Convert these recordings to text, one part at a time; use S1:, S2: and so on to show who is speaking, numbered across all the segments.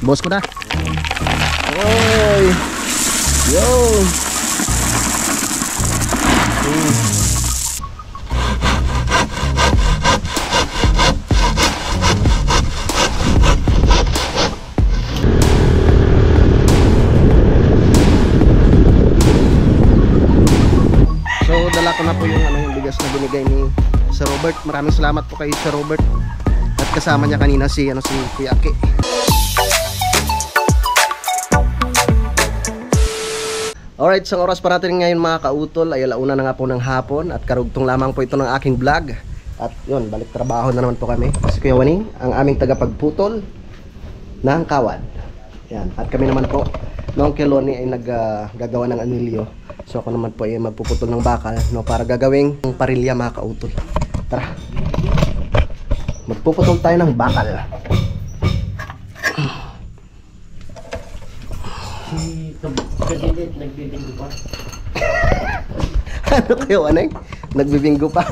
S1: Boss ko na. Oy. Yo. So dala ko na po yung bigas na binigay ni Sir Robert. Maraming salamat po kay Sir Robert. At kasama niya kanina si Kuya Aki. Alright, isang oras pa natin ngayon mga kautol. Ay alauna na nga po ng hapon. At karugtong lamang po ito ng aking vlog. At yun, balik trabaho na naman po kami. Si Kuya Waning, ang aming tagapagputol ng kawad. Yan. At kami naman po, noong kay Lonnie ay naggagawa ng anilyo. So ako naman po ay magpuputol ng bakal, no, para gagawing parilya mga kautol. Tara, magpuputol tayo ng bakal.
S2: Nagbibinggo pa.
S1: Ano kayo, Aneng? Nagbibinggo pa?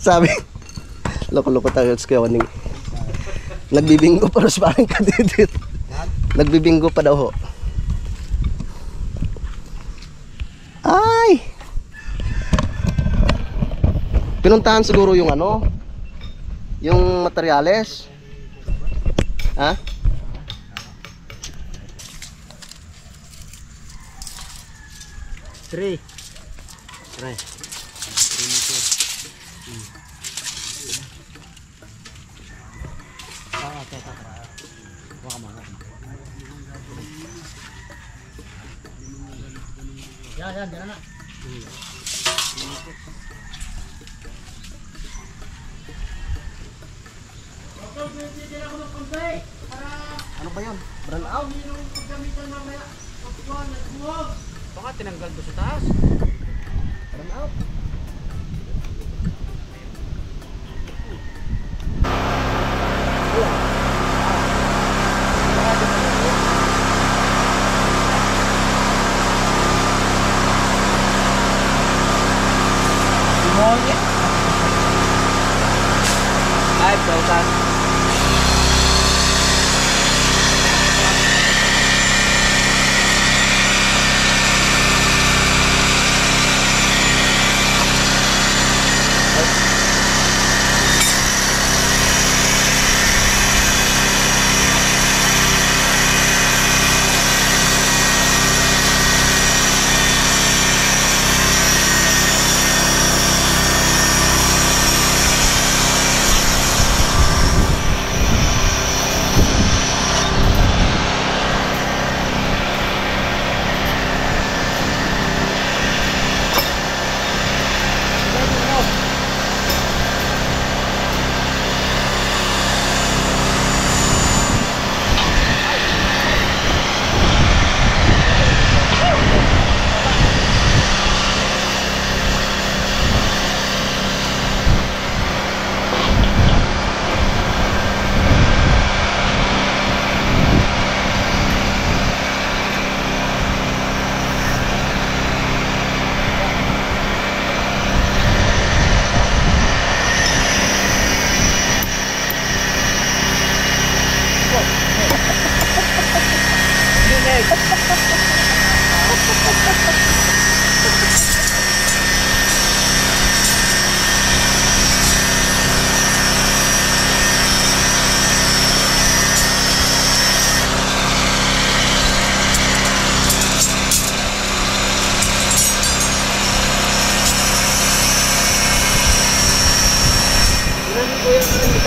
S1: Sabi, loko-loko tayo sa Kuya Waning. Nagbibinggo pa rin sa parang kadidit. Nagbibinggo pa daw ho. Ay! Pinuntahan siguro yung yung materyales. Ha?
S2: Three. Yan, dyan na.
S1: Ano ba yun? Brand out?
S2: Baka tinanggal doon sa taas.
S1: Brand out?
S2: Ay, pautan.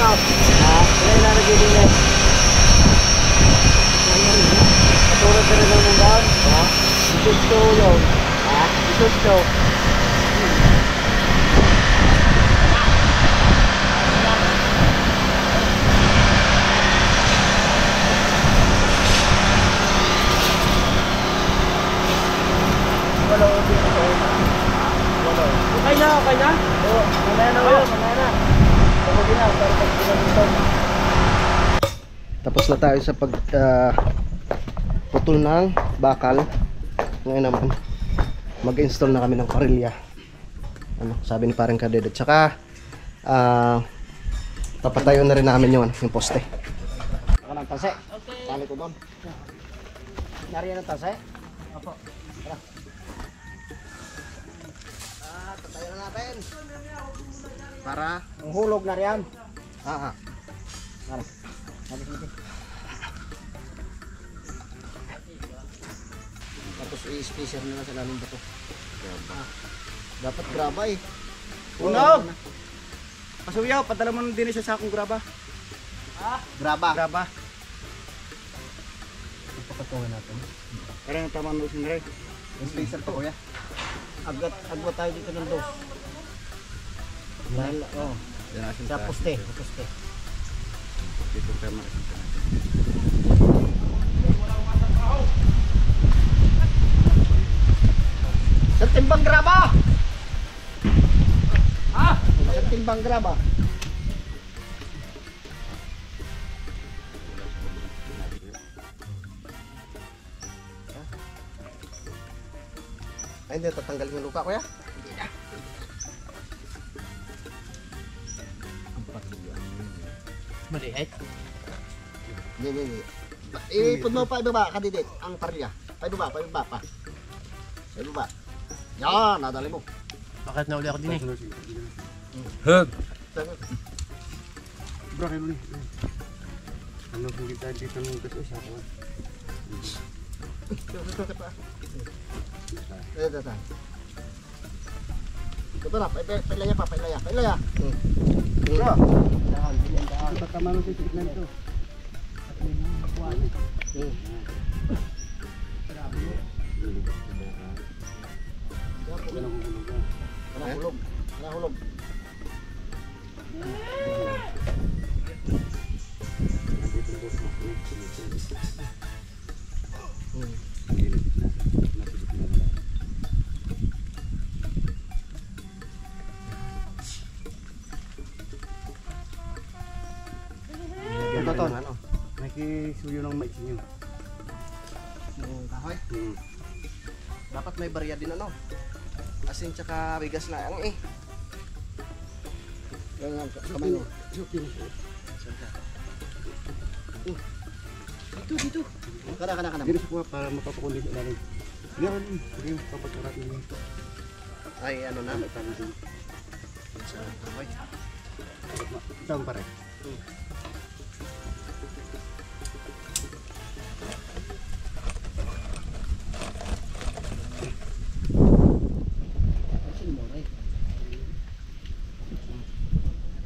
S2: Ilan na nagbibilan? Katulad ka rin ng munggaan? Isusto yun. Isusto. Okay na, okay na? Oo, mamaya na ulit, mamaya na.
S1: Tapos na tayo sa putol ng bakal. Ngayon naman mag-install na kami ng parilya. Sabi ni parang Kadedet. Tsaka Papatayo na rin namin yung poste.
S2: Ako ng tase. Tali ko doon. Nariyan ang tase? Opo. Tara.
S1: Patayo na natin. Para?
S2: Ang hulog na riyan.
S1: Ah.
S2: Tara. Sige.
S1: Tapos i-spacer nila sa lalong bato. Dapat graba eh.
S2: Unog! Pasuyaw, padala mo din siya sa akong graba.
S1: Graba.
S2: Graba.
S1: Papatungan natin.
S2: Kaya ang tama ng usin rin.
S1: Yung spacer to kuya.
S2: Agwat tayo dito ng dos. Dahil, sa poste. Sa poste.
S3: Dito tayo makikita natin.
S2: Sa timbang graba! Sa timbang graba.
S1: Ay, hindi. Tatanggalin yung lupa kuya.
S2: Maliit.
S1: Hindi. Ipod mo pa ibaba, kandidat. Ang parya. Pa ibaba pa. Pa ibaba. Yan, nadali mo.
S2: Bakit nauli ako din eh?
S3: Hug!
S1: Sabi,
S3: Bro, kayo ulit. Ano kung kita dito ng gusto isa ko?
S1: ito pa. Ito. Ito na, pailaya pa. Pailaya.
S3: Bro!
S2: Daan.
S3: Ito tama nung sa treatment to.
S1: Hulog. Ito to.
S3: Nakisuyo ng mais niyo.
S1: Yung kahoy. Dapat may barya din ano. Asin tsaka bigas na ang eh.
S2: Ganyan, kamay mo. Dito. Kana.
S3: Dito sa kuha para mapapakundi sa ilalim. Yan, sige, papagkarat niyo.
S1: Ay, ano na.
S3: Tama din.
S1: Sa kahoy.
S3: Tama pare.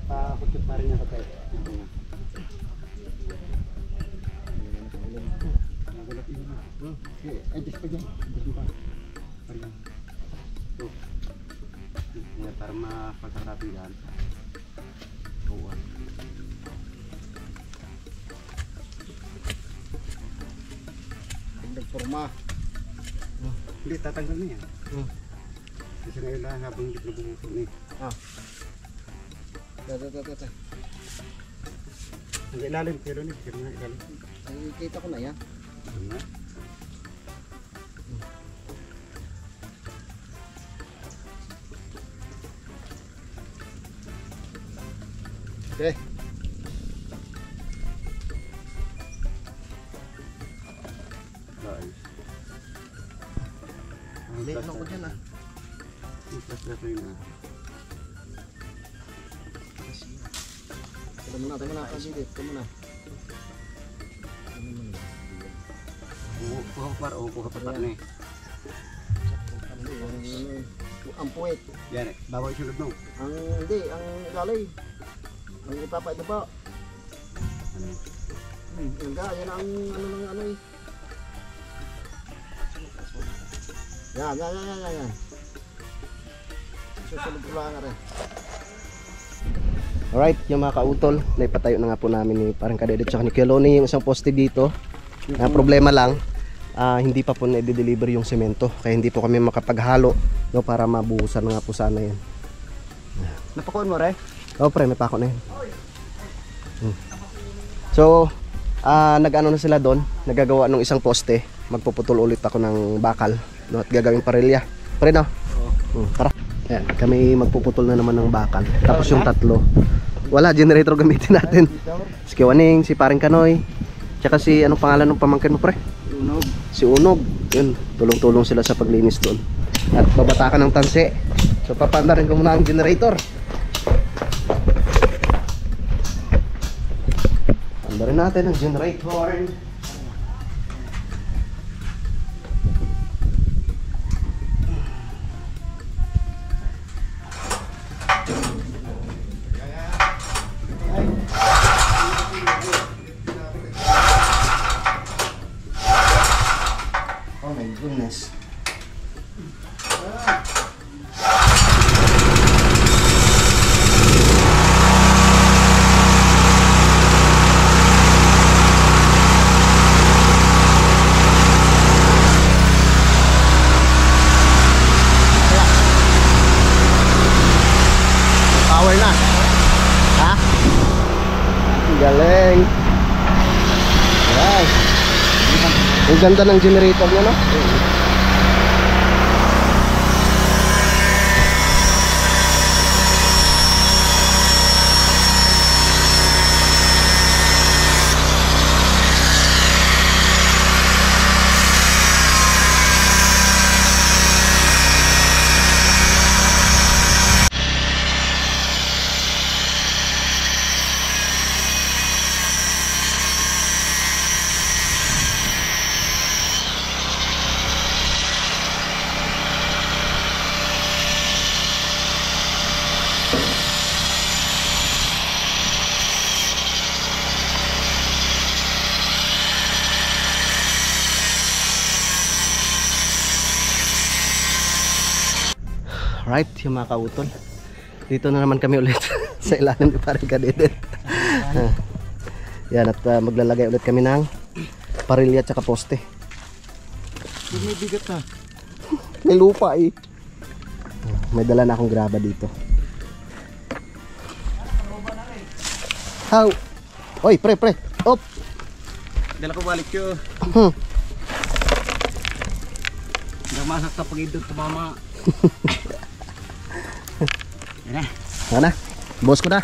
S3: Pakutip pa rin niya kapay. Adjust pa dyan. Adjust pa. Parang. Ito. Yan, para mapagkakapin yan. Oo.
S2: Nagporma.
S3: Hindi, tatanggal na yan. Kasi ngayon lang habang hindi na bumuso eh.
S2: Dito.
S3: Ang ilalim, pero ni, pero nga ilalim.
S2: Kita ko na yan.
S3: Ito nga.
S1: Okay.
S3: Ayos.
S1: Hindi, ano ko dyan ah.
S3: Yung plus na ito yun ah.
S2: Ito muna. Ito muna.
S3: Kuha pa rin, kuha pa rin eh.
S2: Ang puwet.
S3: Yan eh, bawa yung sunod mo.
S2: Ang ilalay. Ang ipapait ba?
S3: Ano?
S2: Yan ang ano eh. Yan. Susunod ko lang rin.
S1: Alright, yung mga kautol, naipatayo na nga po namin ni parang Kadedit tsaka ni Keloni yung isang poste dito. Ang problema lang, hindi pa po na-deliver yung semento, kaya hindi po kami makapaghalo no, para mabuhusan nga po sana yan.
S2: Napakuan mo rin?
S1: Oh pre, may pako na yan. So, nag-ano na sila doon, nagagawa ng isang poste, magpuputol ulit ako ng bakal no, at gagawing parilya. Pre no? Tara. Yan, kami magpuputol na naman ng bakal. Tapos yung tatlo, Wala, generator gamitin natin. Si Kiwaning, si Paring Kanoy, tsaka si anong pangalan ng pamangkin mo pre?
S2: Unog.
S1: Si Unog. Yun, tulong-tulong sila sa paglinis doon. At babatakan ng tanse. So papanda rin ko muna ang generator. Panda rin natin ang generator. Oh my goodness. Power na. Ha? Galing. Yes. Ang ganda ng generator niya, no? Right, yung mga kautol. Dito na naman kami ulit sa ilalim ni Paring Kadede. Yan, at maglalagay ulit kami ng parilya at saka poste.
S2: May bigat na.
S1: May lupa eh. May dala na akong graba dito. How? Oy, pre. Op.
S2: Dala ko balik ko. Namasak sa pag-idot sa mama. Yan na.
S1: Mana? Boss ko na.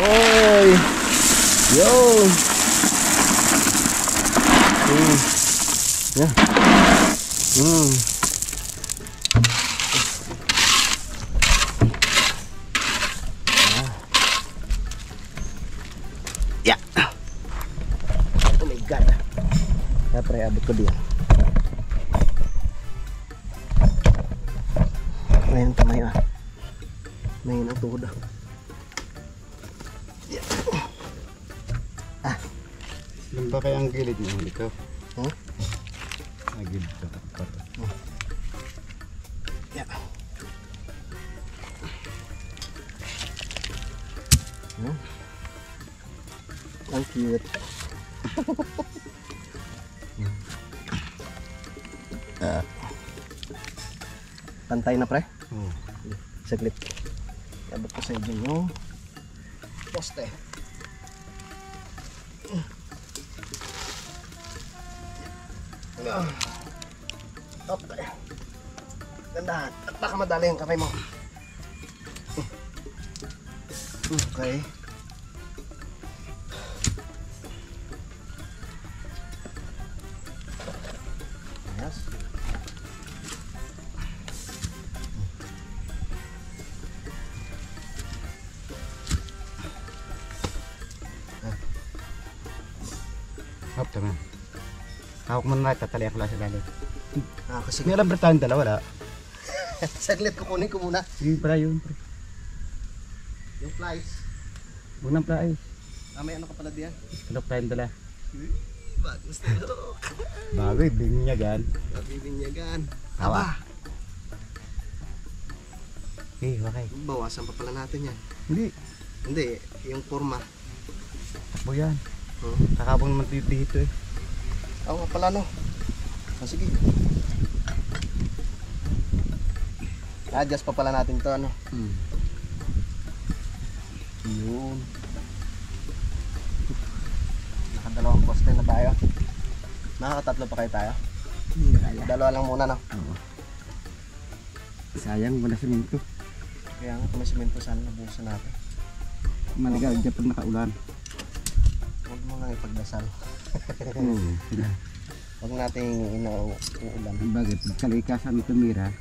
S1: Oy. Yo. Yeah. Yeah. Oh my god. Kaya pre, abot ko diyan. Ngayon kamay ah. Ngayon ang tuhod ah. Yeah. Ah.
S3: Ilan ba kaya ang gilid mo dito?
S1: Huh?
S3: Ang gilid ko.
S1: Yeah. Huh? Ang cute. Pantay na pre?
S3: Oo.
S1: Saglit. Abot ko sa inyo yung poste. Top tayo. Gandahan. At baka madali yung kamay mo. Okay. Yes.
S3: Hop, tama. Hawak mo na, tatali ako lang sa lalim.
S1: Kasi
S3: May alam ba tayong dalawa na?
S1: saglit kukunin ko muna
S3: Yun pala yun.
S1: yung flies.
S3: Huwag nang pala ay.
S1: May ano ka pala diyan?
S3: Kalok tayong dala.
S1: Bagos nilok.
S3: Bago, binyagan.
S1: Mabibinyagan.
S3: Tawa.
S1: Aba,
S3: Eh, wakay.
S1: bawasan pa pala natin yan.
S3: Hindi.
S1: Hindi, yung forma.
S3: Takbo yan.
S1: Hmm.
S3: Kakabong naman dito eh.
S1: Oo nga pala no. Sige. Adjust pa pala natin to ano. Yun. Nakadalawang poste na tayo. Nakakatatlo pa kayo tayo. Dalawa lang muna no.
S3: Oo. Sayang, wala siminto.
S1: Kaya nga kung may simento sana nabuhusan natin.
S3: Maligaw dyan pag nakaulan.
S1: Huwag mo nga ipagdasal.
S3: Oo. Sila.
S1: Huwag nating inuulan.
S3: Bakit? Kalikasan ito mira.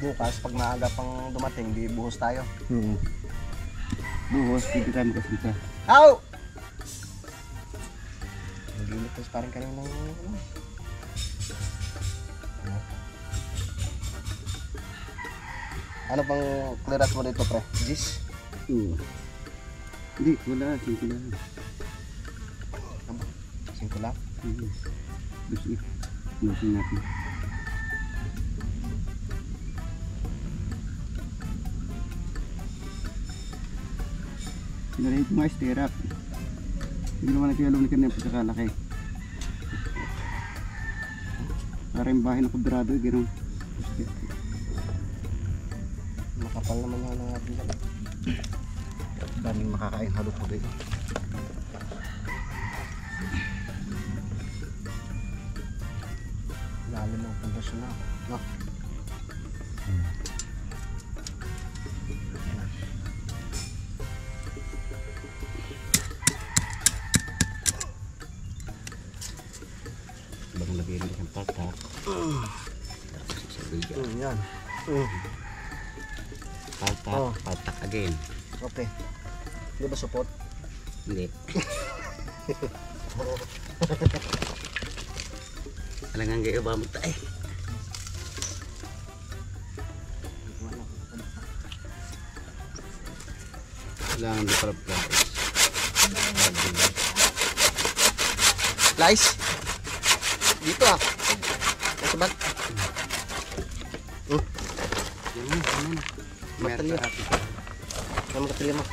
S1: Bukas, pag maaga pang dumating, di buhos tayo.
S3: Oo. Buhos, pwede tayo makasinta.
S1: Aw! Nagliligtas pa rin kanina ng ano pang clearance mo dito, pre? Gis?
S3: Oo. Hindi, wala. Simple lang.
S1: 5 lang?
S3: Gusto ito. Nusin natin. Sinarahin ito mga stirrup. Hindi naman nagkayalong na yung pagkakalaki. Para yung bahay na kudrado, gano'n.
S1: Makapal naman yan ang ating dala. Daming makakain halot ko dito. Lalim ng pundasyon na. No?
S3: Bagong lagay rin isang patak. Tapos isabigan.
S1: Yan.
S3: Patak,
S1: Oh.
S3: patak again.
S1: Okay. Hindi ba support?
S3: Hindi. Alangan kayo ba mo tayo? Kailangan di para price.
S1: Slice? Dito ah. Nasa bag.
S3: Yan mo, yan mo.
S1: Matalyo. Ano matalyo mo?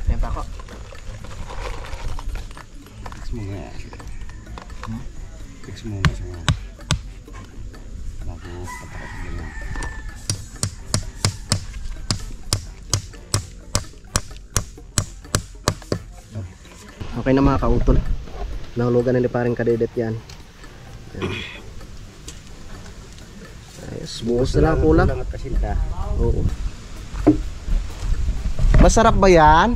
S1: Ayan pa ako.
S3: Fix mo nga. Fix mo nga siya. Bago patakot sa ganyan.
S1: Okay na mga kautol. Nahulugan na ni paring kadedet yan. Ayan. Ayos, buhos na lang kulang.
S3: Kulang at kasinta.
S1: Oo. Masarap ba yan?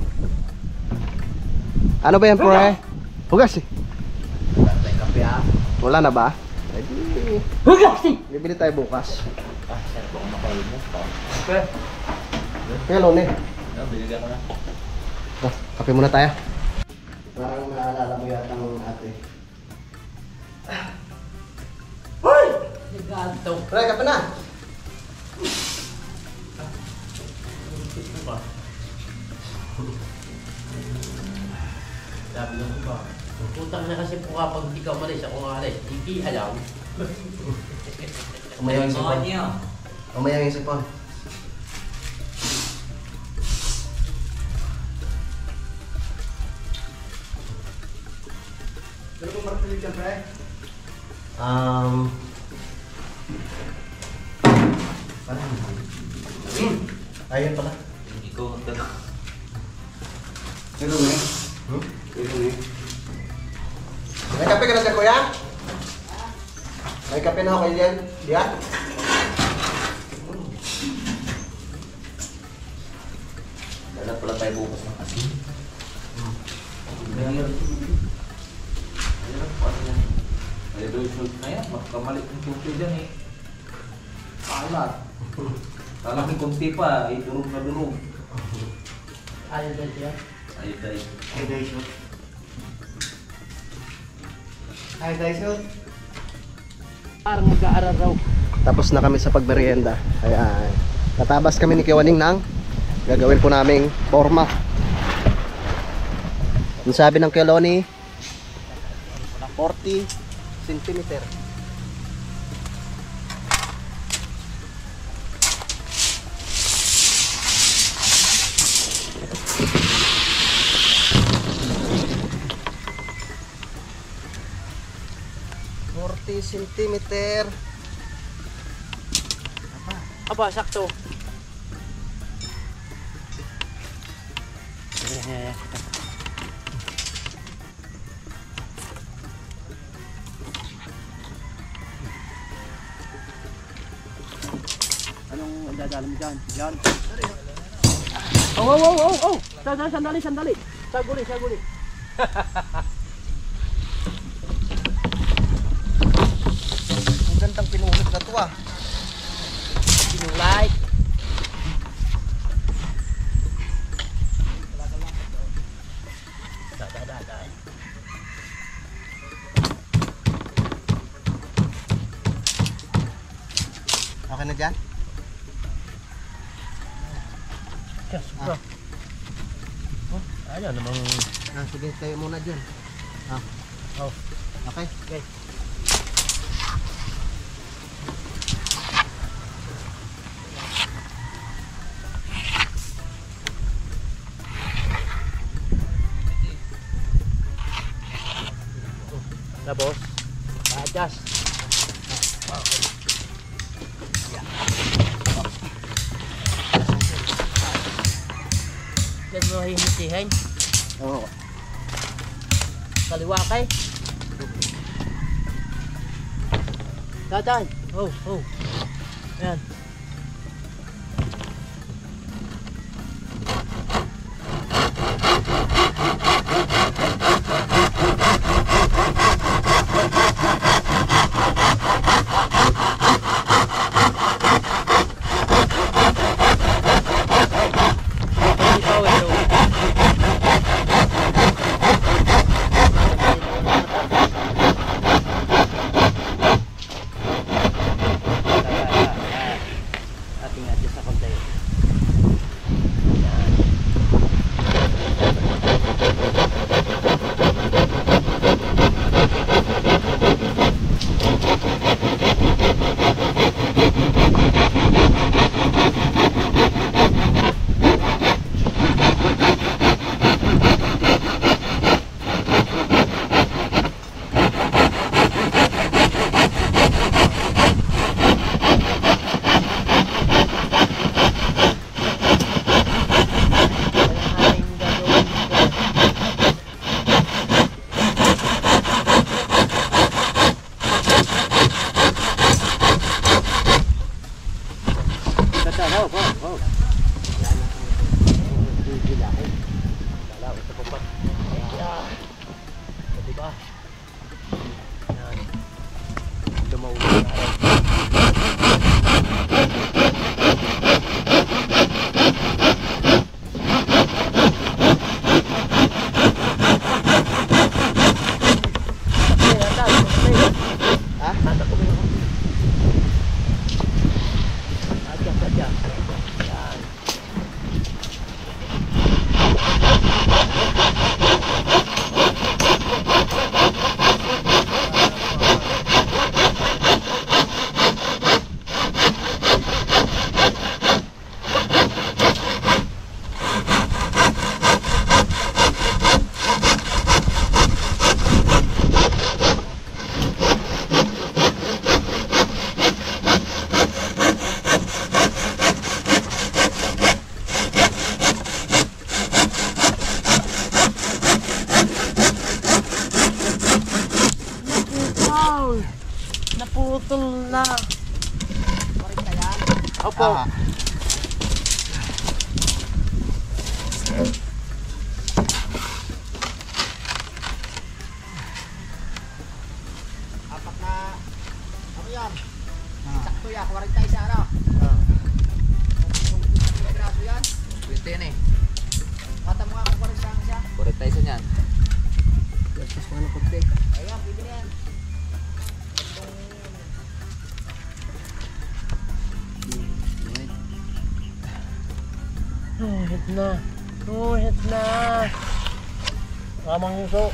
S1: Ano ba yan, pre? Hugas eh. Wala na ba? Hugas eh! Bibili tayo bukas. Hello, ne. Kape muna tayo. Parang naalala mo yata ng ate. Hoy! Pre, kape na!
S4: Sabi ng iba, putang na kasi po kapag di ka umalis, ako nga alis, hindi alam.
S1: Umayaw yung sipon. Umayaw yung sipon.
S3: Pero kung marapilip yan, pre?
S1: Parang ayun pala.
S4: Hindi ko magdala.
S3: Pero eh. Pero eh.
S1: May kape ka na dyan, kuya? May kape na ako kayo dyan? Diyan?
S4: Dalat pala tayo bukas ng asin. May result na yan, magkamalik ng tubig dyan eh. Alat. Talaking kunti pa, eh, durog na durog. Ayaw dahil siya? Ayaw dahil.
S1: Ay, guys, shoot. Ay, guys, shoot.
S4: Parang mag-aaral raw.
S1: Tapos na kami sa pagmerienda. Ayan. Tatabas kami ni Kiwaning ng gagawin po naming forma. Yung sabi ng Keloni, 40 cm. centimeter.
S2: Aba, sakto. Anong dadala mo dyan? Yan. Oh. Sandali. Saguli.
S1: Ang gandang pinulot na to ah.
S2: Pinulay.
S1: Okay na dyan?
S2: Yes, bro. Ano namang...
S1: Sige, tayo muna dyan.
S2: Oh.
S1: Okay?
S2: Okay. Tapos, adjust. Yan mo hihitihin.
S1: Oo.
S2: Kaliwa kay. Dadan. Oh. Yan. Ating adjust sa konti. Naputol na. Opo.
S5: Apat na, ano yan? Sakto yan, 40 isa ano? Kung piraso yan,
S4: 20 yan eh.
S5: kata mo nga kung 40 ang isa.
S4: 40 isa niyan.
S1: Gastos mo ng konti.
S5: Ayan, pwede na yan.
S2: Hit na. Hit na. Ramang uso.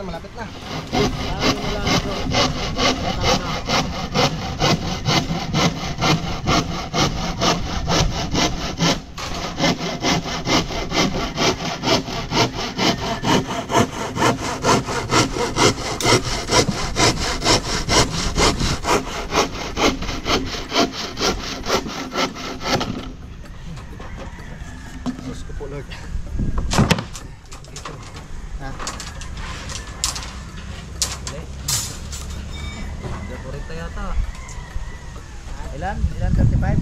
S1: Malapit na. Diyos ko po, Lord.
S4: Dekorita yata.
S5: Ilan? Ilan 35?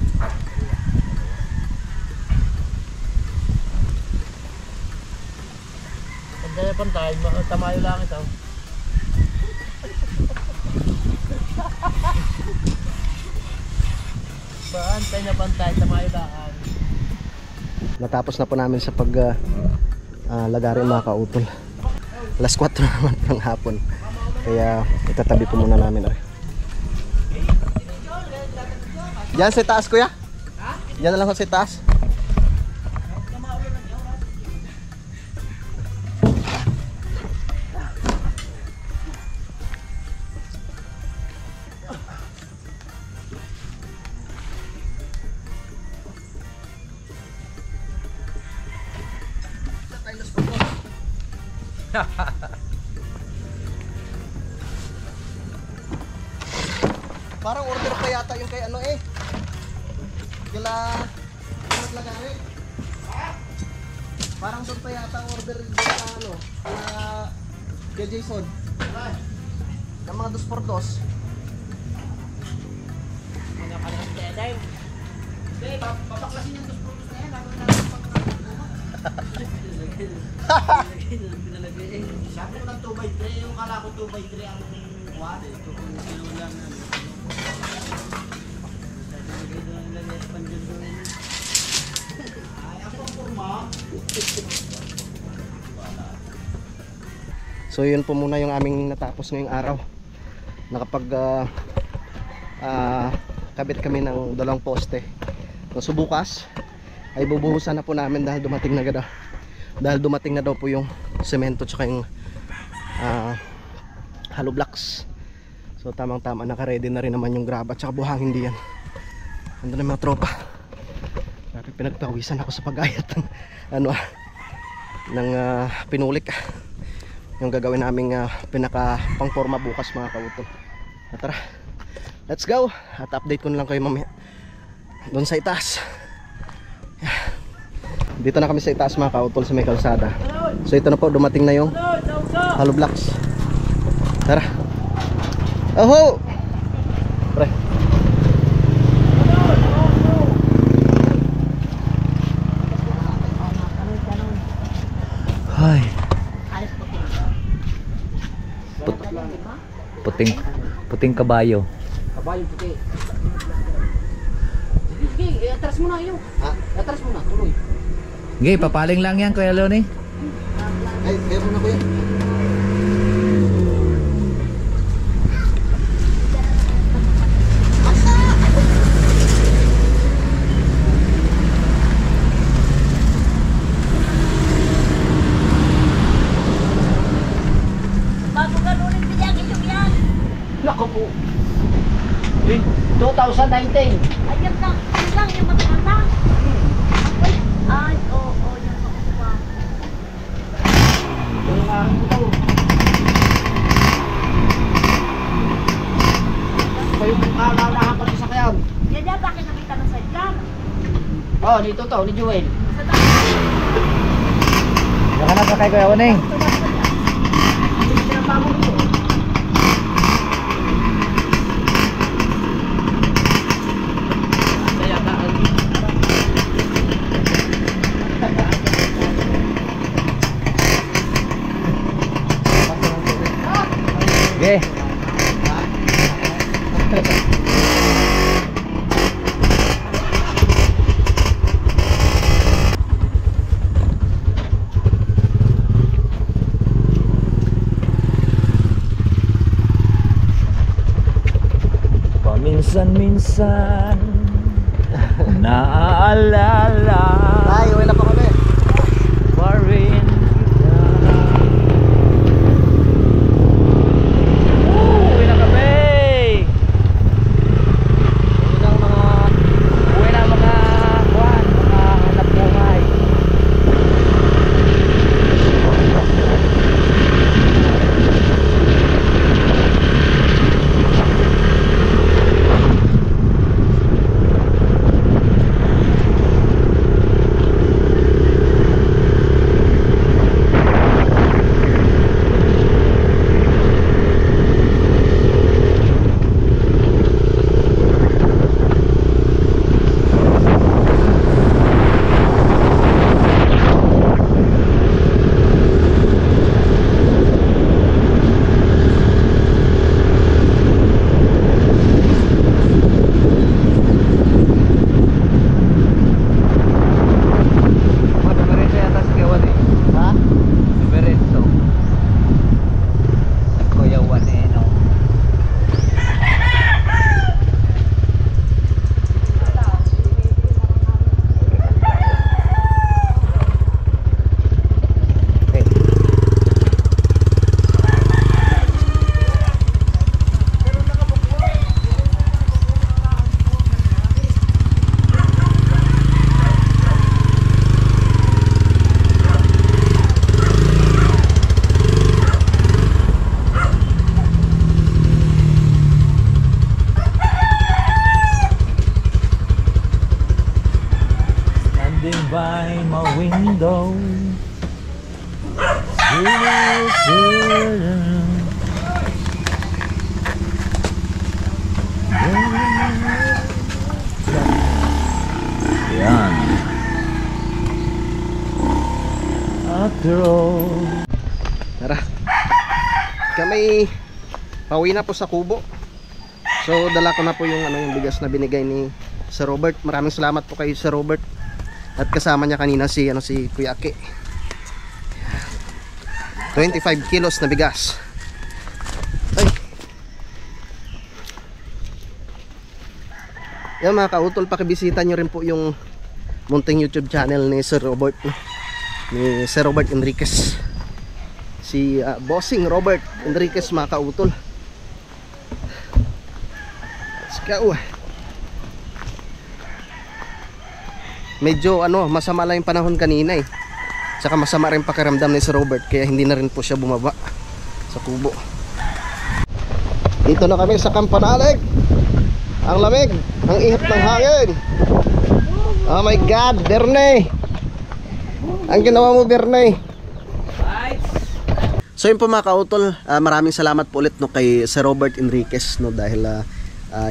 S2: Pagkaya pantay, tamayo lang ito. Pantay na pantay, tamayo lang.
S1: Natapos na po namin sa pag lagari mga kautol. Alas 4 na naman ng hapon. Kaya itatabi po muna namin rin. Diyan sa taas kuya? Diyan na lang sa taas. Parang order pa yata yung kay ano eh. Kila naglagari. Parang doon pa yata ang order doon sa ano, kay Jason. Ng mga 2x2.
S2: Mga kalang teday. Hindi, papaklasin yung 2x2 na yan. Sabi ko ng 2x3, yung kala ko 2x3 ang kuwan.
S1: So yun po muna yung aming natapos ngayong araw. Nakapag kabit kami ng 2 poste. So bukas ay bubuhusan na po namin dahil dumating na daw po yung semento tsaka yung hollow blocks. So tamang tama, naka-ready na rin naman yung graba tsaka buhangin diyan. Nandun na mga tropa. Grabe, pinagpawisan ako sa pag-ayat ng pinulik. Yung gagawin naming pinaka pangforma bukas mga kautol. Tara, let's go. At update ko na lang kayo mamaya doon sa itaas. Dito na kami sa itaas mga kautol sa may kalsada. So ito na po, dumating na yung hollow blocks. Tara. Oho! Pre. Hi.
S4: Puting kabayo.
S2: Kabayong puti. Sige, atras mo na yun.
S1: Ha?
S2: Atras mo na, tuloy.
S4: Okay, papaling lang yan Kuya Loni.
S1: Ay, kaya muna ko yan.
S6: Bago ka ulit bigyan ito yan.
S2: Nako po. 2019.
S6: Ayun lang yung magkata. Ay, oo, yung makuha.
S2: Yung aking ito. Kayo kung kakalahan pa sa sakyan.
S6: Yan yan, bakit nakita ng sidecar?
S2: Oh, dito to, ni Joel.
S6: Sa taas.
S4: Baka na sa kay Kuya Loni.
S2: Hindi pinapamong ito.
S4: Okay. Paminsan-minsan naaalala
S1: Ay, uwi na po kami.
S4: pa rin kita. Uwi na kami! Uwi na mga kuwan, mga hanap buhay. By my window, yan. After all,
S1: Tara. Kami pauwi na po sa Kubo. So dala ko na po yung yung bigas na binigay ni Sir Robert. Maraming salamat po kay Sir Robert. At kasama niya kanina si Kuya Aki. 25 kilos na bigas. Ay. Yan mga kautol, pakibisita nyo rin po yung munting YouTube channel ni Sir Robert, ni Sir Robert Enriquez. Si Bossing Robert Enriquez mga kautol. Let's go. Medyo masama lang yung panahon kanina eh. Saka masama rin pakiramdam ni Sir Robert, kaya hindi na rin po siya bumaba sa Kubo. Dito na kami sa Kampanalig. Ang lamig, ang ihip ng hangin. Oh my God, Berne. Ang ginawa mo, Berne. So yun po mga kautol, maraming salamat po ulit kay Sir Robert Enriquez dahil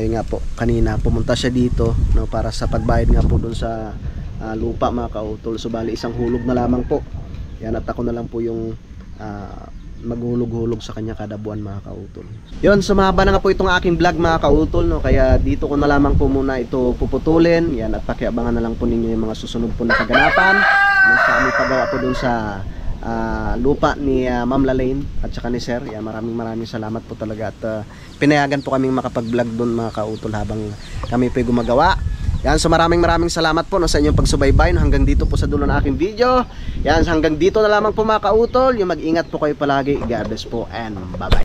S1: yun nga po, kanina pumunta siya dito para sa pagbayad nga po dun sa lupa mga kautol. So bali isang hulog na lamang po. Yan, at ako na lang po yung maghulog-hulog sa kanya kada buwan mga kautol. Yun, sumaba na nga po itong aking vlog mga kautol, kaya dito ko na lamang po muna ito puputulin. Yan, at pakiabangan na lang po ninyo yung mga susunod po na kaganapan sa aming paggawa po dun sa lupa ni Ma'am Lalaine at saka ni Sir. Yan, maraming salamat po talaga at pinayagan po kaming makapag-vlog doon mga kautol habang kami po gumagawa. Yan, so maraming salamat po sa inyong pagsubaybay hanggang dito po sa dulo ng aking video. Yan, hanggang dito na lamang po mga kautol. Yung mag-ingat po kayo palagi. God bless po and bye bye.